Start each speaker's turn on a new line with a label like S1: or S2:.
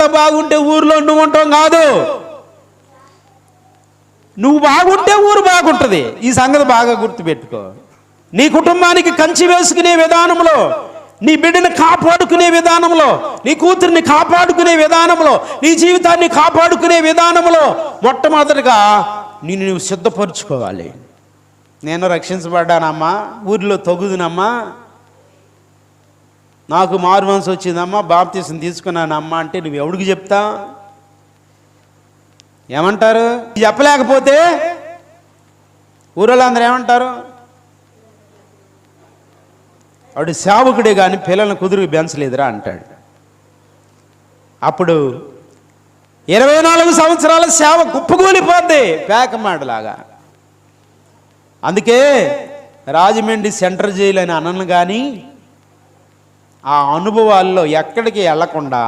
S1: కూడా బాగుంటే ఊరిలో నువ్వు ఉంటాం కాదు, నువ్వు బాగుంటే ఊరు బాగుంటుంది. ఈ సంగతి బాగా గుర్తుపెట్టుకో. నీ కుటుంబానికి కంచి వేసుకునే విధానంలో, నీ బిడ్డని కాపాడుకునే విధానంలో, నీ కూతురిని కాపాడుకునే విధానంలో, నీ జీవితాన్ని కాపాడుకునే విధానంలో మొట్టమొదటిగా నువ్వు సిద్ధపరచుకోవాలి. నేను రక్షించబడ్డానమ్మా, ఊరిలో తగుదునమ్మా, నాకు మారు మనసు వచ్చిందమ్మా, బాప్తీసం తీసుకున్నానమ్మా అంటే నువ్వు ఎవడికి చెప్తా? ఏమంటారు? చెప్పలేకపోతే ఊరిలో అందరూ ఏమంటారు? వాడు సేవకుడే కానీ పిల్లలను కుదురు బెంచలేదురా అంటాడు. అప్పుడు 24 సంవత్సరాల సేవ కుప్పకూలిపోద్ది పేకమాటలాగా. అందుకే రాజమండ్రి సెంట్రల్ జైలు అని అనను కానీ ఆ అనుభవాల్లో ఎక్కడికి వెళ్లకుండా